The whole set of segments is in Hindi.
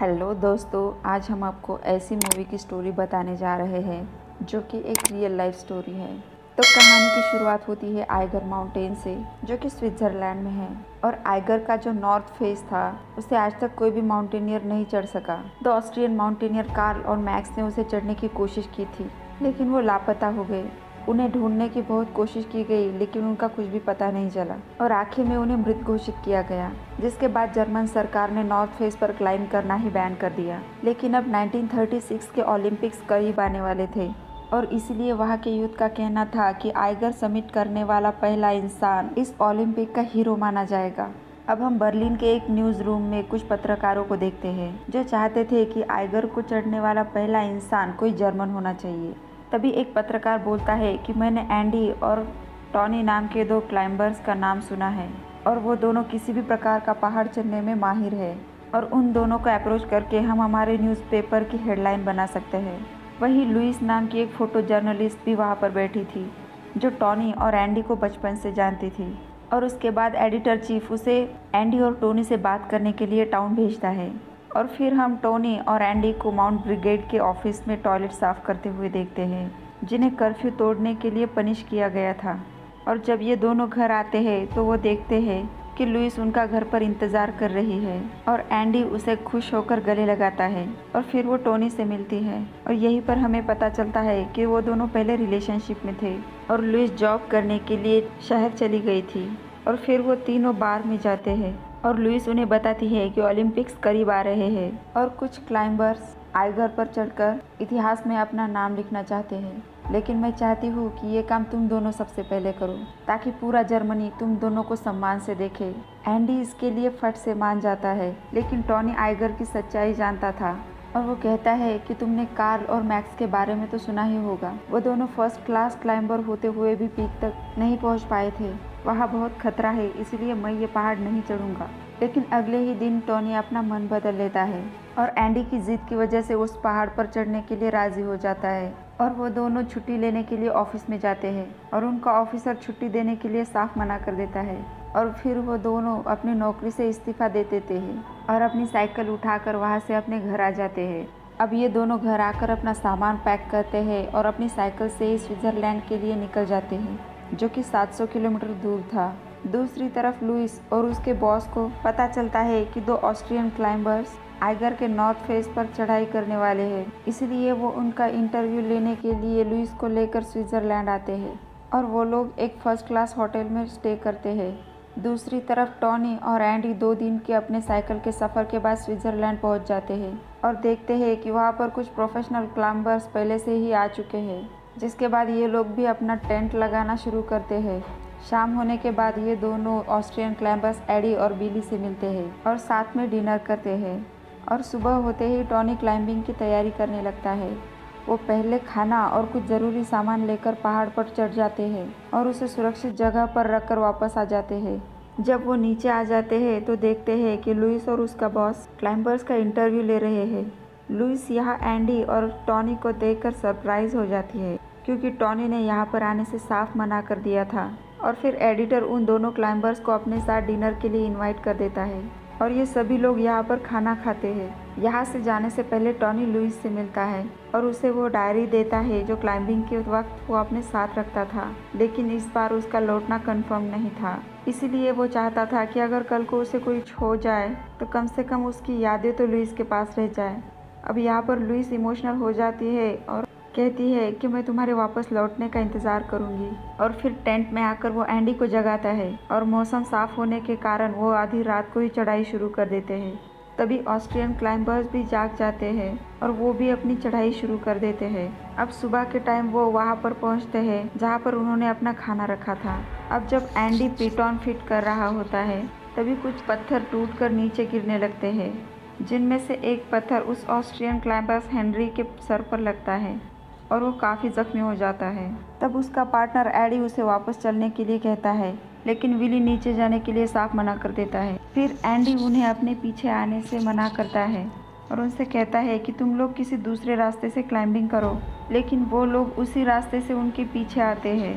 हेलो दोस्तों, आज हम आपको ऐसी मूवी की स्टोरी बताने जा रहे हैं जो कि एक रियल लाइफ स्टोरी है। तो कहानी की शुरुआत होती है आइगर माउंटेन से, जो कि स्विट्ज़रलैंड में है। और आइगर का जो नॉर्थ फेस था उसे आज तक कोई भी माउंटेनियर नहीं चढ़ सका। दो ऑस्ट्रियन माउंटेनियर कार्ल और मैक्स ने उसे चढ़ने की कोशिश की थी, लेकिन वो लापता हो गए। उन्हें ढूंढने की बहुत कोशिश की गई, लेकिन उनका कुछ भी पता नहीं चला और आखिर में उन्हें मृत घोषित किया गया, जिसके बाद जर्मन सरकार ने नॉर्थ फेस पर क्लाइंब करना ही बैन कर दिया। लेकिन अब 1936 के ओलंपिक्स करीब आने वाले थे और इसीलिए वहां के यूथ का कहना था कि आइगर समिट करने वाला पहला इंसान इस ओलंपिक का हीरो माना जाएगा। अब हम बर्लिन के एक न्यूज़ रूम में कुछ पत्रकारों को देखते हैं जो चाहते थे कि आइगर को चढ़ने वाला पहला इंसान कोई जर्मन होना चाहिए। तभी एक पत्रकार बोलता है कि मैंने एंडी और टॉनी नाम के दो क्लाइंबर्स का नाम सुना है और वो दोनों किसी भी प्रकार का पहाड़ चढ़ने में माहिर है और उन दोनों को अप्रोच करके हम हमारे न्यूज़पेपर की हेडलाइन बना सकते हैं। वहीं लुइस नाम की एक फ़ोटो जर्नलिस्ट भी वहाँ पर बैठी थी, जो टॉनी और एंडी को बचपन से जानती थी। और उसके बाद एडिटर चीफ उसे एंडी और टोनी से बात करने के लिए टाउन भेजता है। और फिर हम टोनी और एंडी को माउंट ब्रिगेड के ऑफिस में टॉयलेट साफ करते हुए देखते हैं, जिन्हें कर्फ्यू तोड़ने के लिए पनिश किया गया था। और जब ये दोनों घर आते हैं तो वो देखते हैं कि लुइस उनका घर पर इंतज़ार कर रही है और एंडी उसे खुश होकर गले लगाता है। और फिर वो टोनी से मिलती है और यहीं पर हमें पता चलता है कि वो दोनों पहले रिलेशनशिप में थे और लुइस जॉब करने के लिए शहर चली गई थी। और फिर वो तीनों बार में जाते हैं और लुइस उन्हें बताती है कि ओलंपिक्स करीब आ रहे हैं और कुछ क्लाइंबर्स आइगर पर चढ़कर इतिहास में अपना नाम लिखना चाहते हैं। लेकिन मैं चाहती हूँ कि ये काम तुम दोनों सबसे पहले करो, ताकि पूरा जर्मनी तुम दोनों को सम्मान से देखे। एंडी इसके लिए फट से मान जाता है, लेकिन टॉनी आइगर की सच्चाई जानता था और वो कहता है कि तुमने कार्ल और मैक्स के बारे में तो सुना ही होगा। वो दोनों फर्स्ट क्लास क्लाइंबर होते हुए भी पीक तक नहीं पहुंच पाए थे। वहाँ बहुत खतरा है, इसलिए मैं ये पहाड़ नहीं चढ़ूंगा। लेकिन अगले ही दिन टोनी अपना मन बदल लेता है और एंडी की जिद की वजह से उस पहाड़ पर चढ़ने के लिए राजी हो जाता है। और वो दोनों छुट्टी लेने के लिए ऑफिस में जाते हैं और उनका ऑफिसर छुट्टी देने के लिए साफ मना कर देता है। और फिर वो दोनों अपनी नौकरी से इस्तीफा दे देते हैं और अपनी साइकिल उठाकर वहाँ से अपने घर आ जाते हैं। अब ये दोनों घर आकर अपना सामान पैक करते हैं और अपनी साइकिल से स्विट्ज़रलैंड के लिए निकल जाते हैं, जो कि 700 किलोमीटर दूर था। दूसरी तरफ लुइस और उसके बॉस को पता चलता है कि दो ऑस्ट्रियन क्लाइंबर्स आइगर के नॉर्थ फेस पर चढ़ाई करने वाले हैं, इसलिए वो उनका इंटरव्यू लेने के लिए लुइस को लेकर स्विट्ज़रलैंड आते हैं और वो लोग एक फर्स्ट क्लास होटल में स्टे करते हैं। दूसरी तरफ टॉनी और एंडी 2 दिन के अपने साइकिल के सफ़र के बाद स्विट्ज़रलैंड पहुंच जाते हैं और देखते हैं कि वहां पर कुछ प्रोफेशनल क्लाइंबर्स पहले से ही आ चुके हैं, जिसके बाद ये लोग भी अपना टेंट लगाना शुरू करते हैं। शाम होने के बाद ये दोनों ऑस्ट्रियन क्लाइंबर्स एडी और बिली से मिलते हैं और साथ में डिनर करते हैं। और सुबह होते ही टॉनी क्लाइंबिंग की तैयारी करने लगता है। वो पहले खाना और कुछ ज़रूरी सामान लेकर पहाड़ पर चढ़ जाते हैं और उसे सुरक्षित जगह पर रखकर वापस आ जाते हैं। जब वो नीचे आ जाते हैं तो देखते हैं कि लुइस और उसका बॉस क्लाइंबर्स का इंटरव्यू ले रहे हैं। लुइस यहाँ एंडी और टॉनी को देखकर सरप्राइज हो जाती है, क्योंकि टॉनी ने यहाँ पर आने से साफ मना कर दिया था। और फिर एडिटर उन दोनों क्लाइंबर्स को अपने साथ डिनर के लिए इनवाइट कर देता है और ये सभी लोग यहाँ पर खाना खाते हैं। यहाँ से जाने से पहले टॉनी लुइस से मिलता है और उसे वो डायरी देता है जो क्लाइंबिंग के वक्त वो अपने साथ रखता था, लेकिन इस बार उसका लौटना कंफर्म नहीं था। इसीलिए वो चाहता था कि अगर कल को उसे कोई खो जाए तो कम से कम उसकी यादें तो लुइस के पास रह जाए। अब यहाँ पर लुइस इमोशनल हो जाती है और कहती है कि मैं तुम्हारे वापस लौटने का इंतज़ार करूंगी। और फिर टेंट में आकर वो एंडी को जगाता है और मौसम साफ होने के कारण वो आधी रात को ही चढ़ाई शुरू कर देते हैं। तभी ऑस्ट्रियन क्लाइंबर्स भी जाग जाते हैं और वो भी अपनी चढ़ाई शुरू कर देते हैं। अब सुबह के टाइम वो वहाँ पर पहुँचते हैं जहाँ पर उन्होंने अपना खाना रखा था। अब जब एंडी पिटॉन फिट कर रहा होता है तभी कुछ पत्थर टूटकर नीचे गिरने लगते हैं, जिनमें से एक पत्थर उस ऑस्ट्रियन क्लाइंबर्स हेनरी के सर पर लगता है और वो काफ़ी जख्मी हो जाता है। तब उसका पार्टनर एडी उसे वापस चलने के लिए कहता है, लेकिन विली नीचे जाने के लिए साफ मना कर देता है। फिर एंडी उन्हें अपने पीछे आने से मना करता है और उनसे कहता है कि तुम लोग किसी दूसरे रास्ते से क्लाइंबिंग करो, लेकिन वो लोग उसी रास्ते से उनके पीछे आते हैं।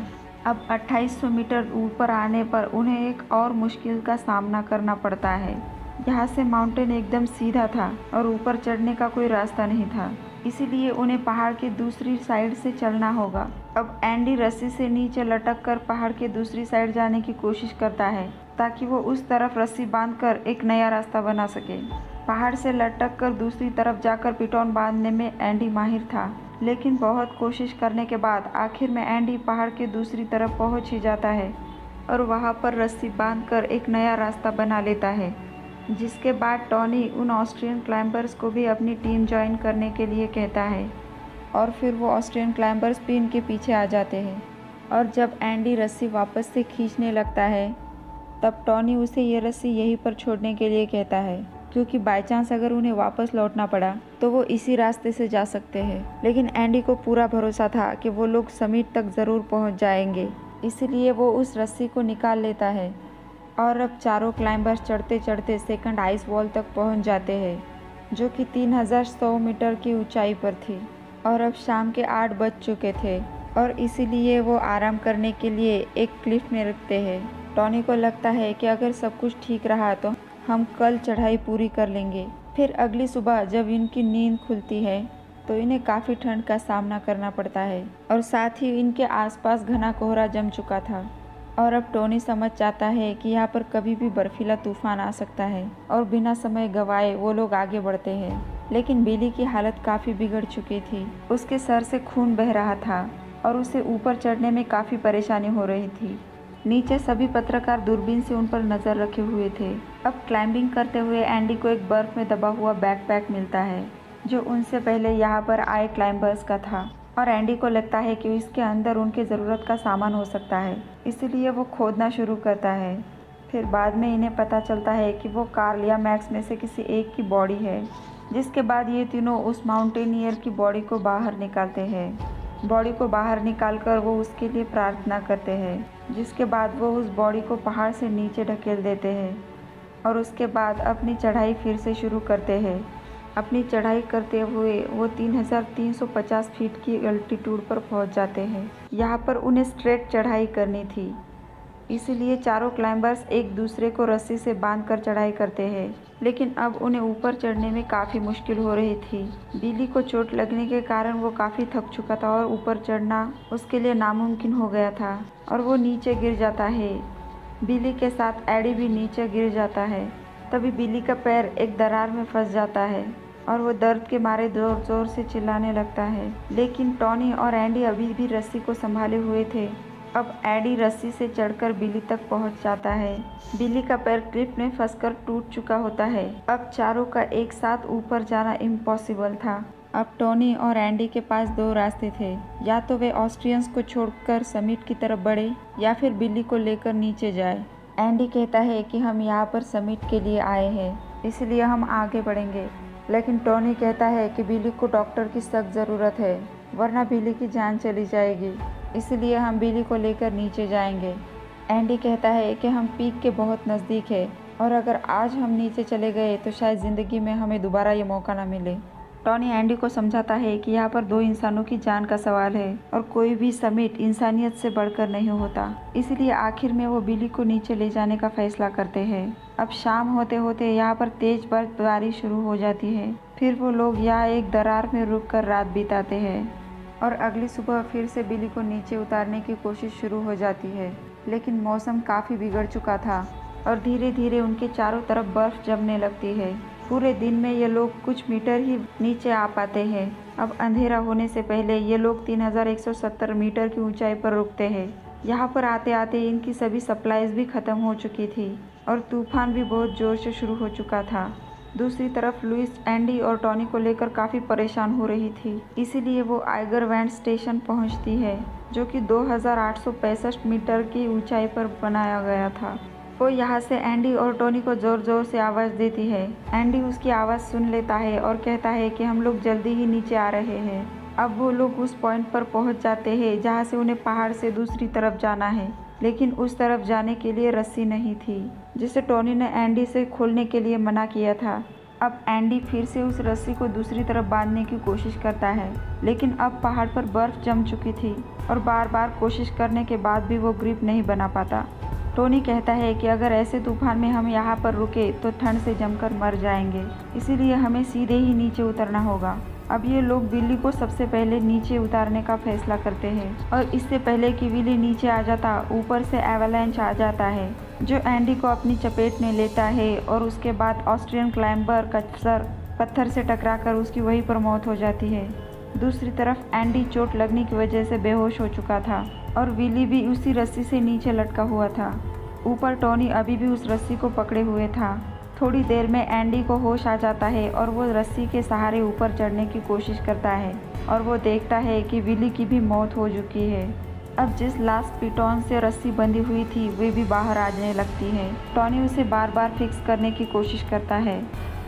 अब 2800 मीटर ऊपर आने पर उन्हें एक और मुश्किल का सामना करना पड़ता है। यहाँ से माउंटेन एकदम सीधा था और ऊपर चढ़ने का कोई रास्ता नहीं था, इसीलिए उन्हें पहाड़ के दूसरी साइड से चलना होगा। अब एंडी रस्सी से नीचे लटक कर पहाड़ के दूसरी साइड जाने की कोशिश करता है ताकि वो उस तरफ रस्सी बांधकर एक नया रास्ता बना सके। पहाड़ से लटक कर दूसरी तरफ जाकर पिटौन बांधने में एंडी माहिर था, लेकिन बहुत कोशिश करने के बाद आखिर में एंडी पहाड़ के दूसरी तरफ पहुंच ही जाता है और वहां पर रस्सी बांधकर एक नया रास्ता बना लेता है। जिसके बाद टॉनी उन ऑस्ट्रियन क्लाइंबर्स को भी अपनी टीम ज्वाइन करने के लिए कहता है और फिर वो ऑस्ट्रियन क्लाइंबर्स भी इनके पीछे आ जाते हैं। और जब एंडी रस्सी वापस से खींचने लगता है तब टॉनी उसे ये रस्सी यहीं पर छोड़ने के लिए कहता है, क्योंकि बाय चांस अगर उन्हें वापस लौटना पड़ा तो वो इसी रास्ते से जा सकते हैं। लेकिन एंडी को पूरा भरोसा था कि वो लोग समिट तक ज़रूर पहुंच जाएंगे, इसलिए वो उस रस्सी को निकाल लेता है। और अब चारों क्लाइंबर्स चढ़ते चढ़ते सेकंड आइस वॉल तक पहुंच जाते हैं, जो कि 3100 मीटर की ऊंचाई पर थी। और अब शाम के 8 बज चुके थे और इसीलिए वो आराम करने के लिए एक क्लिफ में रुकते हैं। टॉनी को लगता है कि अगर सब कुछ ठीक रहा तो हम कल चढ़ाई पूरी कर लेंगे। फिर अगली सुबह जब इनकी नींद खुलती है तो इन्हें काफ़ी ठंड का सामना करना पड़ता है और साथ ही इनके आसपास घना कोहरा जम चुका था। और अब टोनी समझ जाता है कि यहाँ पर कभी भी बर्फीला तूफान आ सकता है और बिना समय गंवाए वो लोग आगे बढ़ते हैं। लेकिन बिली की हालत काफ़ी बिगड़ चुकी थी, उसके सर से खून बह रहा था और उसे ऊपर चढ़ने में काफ़ी परेशानी हो रही थी। नीचे सभी पत्रकार दूरबीन से उन पर नज़र रखे हुए थे। अब क्लाइंबिंग करते हुए एंडी को एक बर्फ़ में दबा हुआ बैकपैक मिलता है, जो उनसे पहले यहाँ पर आए क्लाइंबर्स का था। और एंडी को लगता है कि इसके अंदर उनके ज़रूरत का सामान हो सकता है, इसलिए वो खोदना शुरू करता है। फिर बाद में इन्हें पता चलता है कि वो कार्ल या मैक्स में से किसी एक की बॉडी है, जिसके बाद ये तीनों उस माउंटेनियर की बॉडी को बाहर निकालते हैं। बॉडी को बाहर निकालकर वो उसके लिए प्रार्थना करते हैं, जिसके बाद वो उस बॉडी को पहाड़ से नीचे ढकेल देते हैं और उसके बाद अपनी चढ़ाई फिर से शुरू करते हैं। अपनी चढ़ाई करते हुए वो 3350 फीट की अल्टीट्यूड पर पहुंच जाते हैं। यहाँ पर उन्हें स्ट्रेट चढ़ाई करनी थी, इसलिए चारों क्लाइंबर्स एक दूसरे को रस्सी से बांधकर चढ़ाई करते हैं। लेकिन अब उन्हें ऊपर चढ़ने में काफ़ी मुश्किल हो रही थी। बिली को चोट लगने के कारण वो काफ़ी थक चुका था और ऊपर चढ़ना उसके लिए नामुमकिन हो गया था और वो नीचे गिर जाता है। बिली के साथ एडी भी नीचे गिर जाता है। तभी बिली का पैर एक दरार में फंस जाता है और वो दर्द के मारे जोर जोर से चिल्लाने लगता है। लेकिन टॉनी और एंडी अभी भी रस्सी को संभाले हुए थे। अब एडी रस्सी से चढ़कर बिली तक पहुंच जाता है। बिली का पैर क्लिफ में फंसकर टूट चुका होता है। अब चारों का एक साथ ऊपर जाना इम्पॉसिबल था। अब टॉनी और एंडी के पास 2 रास्ते थे, या तो वे ऑस्ट्रियंस को छोड़कर समिट की तरफ बढ़े या फिर बिली को लेकर नीचे जाए। एंडी कहता है कि हम यहाँ पर समिट के लिए आए हैं, इसलिए हम आगे बढ़ेंगे। लेकिन टॉनी कहता है कि बिली को डॉक्टर की सख्त ज़रूरत है, वरना बिली की जान चली जाएगी, इसलिए हम बिली को लेकर नीचे जाएंगे। एंडी कहता है कि हम पीक के बहुत नज़दीक है और अगर आज हम नीचे चले गए तो शायद ज़िंदगी में हमें दोबारा ये मौका ना मिले। टॉनी एंडी को समझाता है कि यहाँ पर 2 इंसानों की जान का सवाल है और कोई भी समिट इंसानियत से बढ़कर नहीं होता, इसलिए आखिर में वो बिली को नीचे ले जाने का फैसला करते हैं। अब शाम होते होते यहाँ पर तेज बर्फबारी शुरू हो जाती है। फिर वो लोग यहाँ एक दरार में रुककर रात बिताते हैं और अगली सुबह फिर से बिली को नीचे उतारने की कोशिश शुरू हो जाती है। लेकिन मौसम काफ़ी बिगड़ चुका था और धीरे धीरे उनके चारों तरफ बर्फ़ जमने लगती है। पूरे दिन में ये लोग कुछ मीटर ही नीचे आ पाते हैं। अब अंधेरा होने से पहले ये लोग 3170 मीटर की ऊंचाई पर रुकते हैं। यहाँ पर आते आते इनकी सभी सप्लाईज भी ख़त्म हो चुकी थी और तूफान भी बहुत ज़ोर से शुरू हो चुका था। दूसरी तरफ लुइस एंडी और टॉनी को लेकर काफ़ी परेशान हो रही थी, इसीलिए वो आइगर वैंड स्टेशन पहुँचती है, जो कि 2865 मीटर की ऊंचाई पर बनाया गया था। वो यहाँ से एंडी और टॉनी को ज़ोर ज़ोर से आवाज़ देती है। एंडी उसकी आवाज़ सुन लेता है और कहता है कि हम लोग जल्दी ही नीचे आ रहे हैं। अब वो लोग उस पॉइंट पर पहुँच जाते हैं जहाँ से उन्हें पहाड़ से दूसरी तरफ जाना है, लेकिन उस तरफ जाने के लिए रस्सी नहीं थी, जिसे टॉनी ने एंडी से खोलने के लिए मना किया था। अब एंडी फिर से उस रस्सी को दूसरी तरफ बांधने की कोशिश करता है, लेकिन अब पहाड़ पर बर्फ़ जम चुकी थी और बार बार कोशिश करने के बाद भी वो ग्रिप नहीं बना पाता। टोनी कहता है कि अगर ऐसे तूफान में हम यहाँ पर रुके तो ठंड से जमकर मर जाएंगे, इसीलिए हमें सीधे ही नीचे उतरना होगा। अब ये लोग विली को सबसे पहले नीचे उतारने का फैसला करते हैं और इससे पहले कि विली नीचे आ जाता, ऊपर से एवलांच आ जाता है जो एंडी को अपनी चपेट में लेता है और उसके बाद ऑस्ट्रियन क्लाइंबर कचर पत्थर से टकराकर उसकी वहीं पर मौत हो जाती है। दूसरी तरफ एंडी चोट लगने की वजह से बेहोश हो चुका था और विली भी उसी रस्सी से नीचे लटका हुआ था। ऊपर टोनी अभी भी उस रस्सी को पकड़े हुए था। थोड़ी देर में एंडी को होश आ जाता है और वो रस्सी के सहारे ऊपर चढ़ने की कोशिश करता है और वो देखता है कि विली की भी मौत हो चुकी है। अब जिस लास्ट पिटॉन से रस्सी बंधी हुई थी वे भी बाहर आने लगती है। टोनी उसे बार बार फिक्स करने की कोशिश करता है,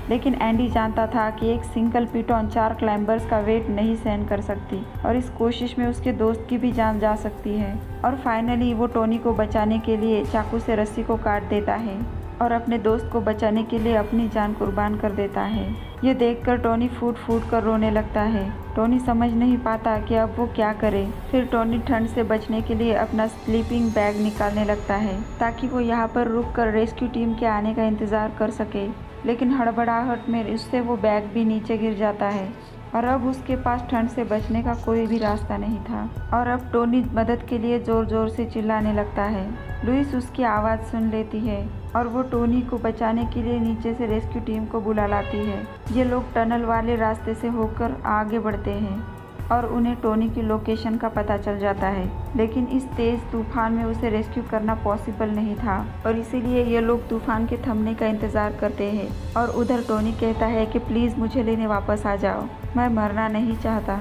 लेकिन एंडी जानता था कि एक सिंगल पिटॉन 4 क्लाइंबर्स का वेट नहीं सहन कर सकती और इस कोशिश में उसके दोस्त की भी जान जा सकती है। और फाइनली वो टोनी को बचाने के लिए चाकू से रस्सी को काट देता है और अपने दोस्त को बचाने के लिए अपनी जान कुर्बान कर देता है। ये देखकर टोनी फूट फूट कर रोने लगता है। टोनी समझ नहीं पाता कि अब वो क्या करे। फिर टोनी ठंड से बचने के लिए अपना स्लीपिंग बैग निकालने लगता है ताकि वो यहाँ पर रुककर रेस्क्यू टीम के आने का इंतज़ार कर सके, लेकिन हड़बड़ाहट में उससे वो बैग भी नीचे गिर जाता है और अब उसके पास ठंड से बचने का कोई भी रास्ता नहीं था। और अब टोनी मदद के लिए ज़ोर ज़ोर से चिल्लाने लगता है। लुइस उसकी आवाज़ सुन लेती है और वो टोनी को बचाने के लिए नीचे से रेस्क्यू टीम को बुला लाती है। ये लोग टनल वाले रास्ते से होकर आगे बढ़ते हैं और उन्हें टोनी की लोकेशन का पता चल जाता है, लेकिन इस तेज़ तूफान में उसे रेस्क्यू करना पॉसिबल नहीं था और इसीलिए ये लोग तूफान के थमने का इंतज़ार करते हैं। और उधर टोनी कहता है कि प्लीज़ मुझे लेने वापस आ जाओ, मैं मरना नहीं चाहता।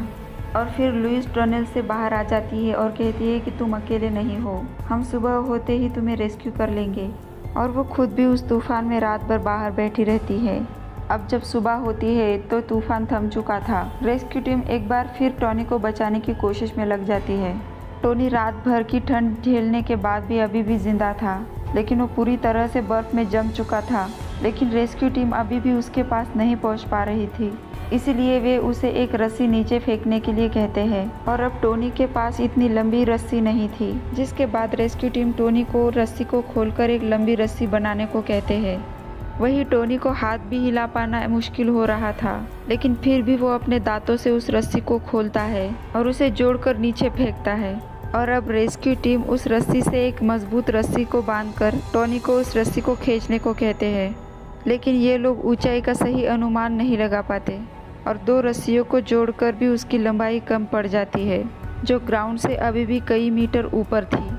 और फिर लुइस टनल से बाहर आ जाती है और कहती है कि तुम अकेले नहीं हो, हम सुबह होते ही तुम्हें रेस्क्यू कर लेंगे। और वो खुद भी उस तूफान में रात भर बाहर बैठी रहती है। अब जब सुबह होती है तो तूफान थम चुका था। रेस्क्यू टीम एक बार फिर टोनी को बचाने की कोशिश में लग जाती है। टोनी रात भर की ठंड झेलने के बाद भी अभी भी जिंदा था, लेकिन वो पूरी तरह से बर्फ में जम चुका था। लेकिन रेस्क्यू टीम अभी भी उसके पास नहीं पहुंच पा रही थी, इसलिए वे उसे एक रस्सी नीचे फेंकने के लिए कहते हैं। और अब टोनी के पास इतनी लंबी रस्सी नहीं थी, जिसके बाद रेस्क्यू टीम टोनी को रस्सी को खोलकर एक लंबी रस्सी बनाने को कहते हैं। वही टोनी को हाथ भी हिला पाना मुश्किल हो रहा था, लेकिन फिर भी वो अपने दांतों से उस रस्सी को खोलता है और उसे जोड़कर नीचे फेंकता है। और अब रेस्क्यू टीम उस रस्सी से एक मजबूत रस्सी को बांधकर टोनी को उस रस्सी को खींचने को कहते हैं, लेकिन ये लोग ऊंचाई का सही अनुमान नहीं लगा पाते और 2 रस्सियों को जोड़कर भी उसकी लंबाई कम पड़ जाती है, जो ग्राउंड से अभी भी कई मीटर ऊपर थी।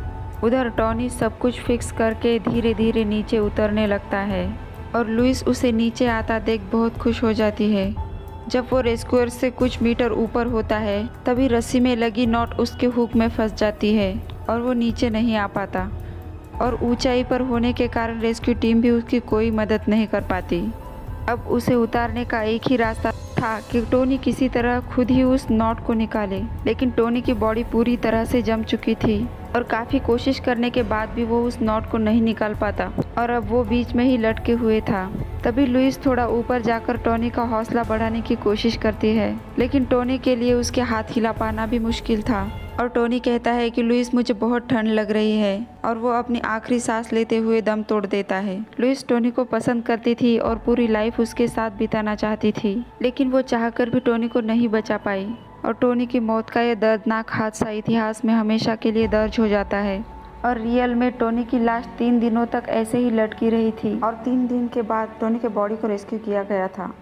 उधर टोनी सब कुछ फिक्स करके धीरे धीरे नीचे उतरने लगता है और लुइस उसे नीचे आता देख बहुत खुश हो जाती है। जब वो रेस्क्यूअर से कुछ मीटर ऊपर होता है तभी रस्सी में लगी नॉट उसके हुक में फंस जाती है और वो नीचे नहीं आ पाता और ऊंचाई पर होने के कारण रेस्क्यू टीम भी उसकी कोई मदद नहीं कर पाती। अब उसे उतारने का एक ही रास्ता था कि टोनी किसी तरह खुद ही उस नॉट को निकाले, लेकिन टोनी की बॉडी पूरी तरह से जम चुकी थी और काफ़ी कोशिश करने के बाद भी वो उस नॉट को नहीं निकाल पाता और अब वो बीच में ही लटके हुए था। तभी लुइस थोड़ा ऊपर जाकर टोनी का हौसला बढ़ाने की कोशिश करती है, लेकिन टोनी के लिए उसके हाथ हिला पाना भी मुश्किल था। और टोनी कहता है कि लुइस मुझे बहुत ठंड लग रही है और वो अपनी आखिरी सांस लेते हुए दम तोड़ देता है। लुइस टोनी को पसंद करती थी और पूरी लाइफ उसके साथ बिताना चाहती थी, लेकिन वो चाहकर भी टोनी को नहीं बचा पाई और टोनी की मौत का यह दर्दनाक हादसा इतिहास में हमेशा के लिए दर्ज हो जाता है। और रियल में टोनी की लाश 3 दिनों तक ऐसे ही लटकी रही थी और 3 दिन के बाद टोनी के बॉडी को रेस्क्यू किया गया था।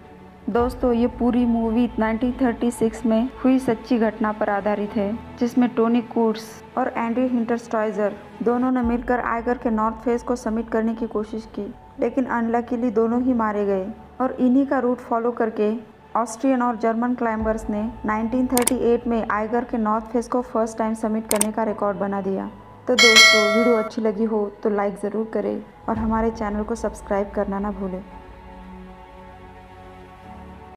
दोस्तों, ये पूरी मूवी 1936 में हुई सच्ची घटना पर आधारित है, जिसमें टोनी कूट्स और एंडी हिंटरस्टॉइजर दोनों ने मिलकर आइगर के नॉर्थ फेस को समिट करने की कोशिश की, लेकिन अनलकीली दोनों ही मारे गए। और इन्हीं का रूट फॉलो करके ऑस्ट्रियन और जर्मन क्लाइंबर्स ने 1938 में आइगर के नॉर्थ फेस को फर्स्ट टाइम समिट करने का रिकॉर्ड बना दिया। तो दोस्तों, वीडियो अच्छी लगी हो तो लाइक ज़रूर करें और हमारे चैनल को सब्सक्राइब करना ना भूलें।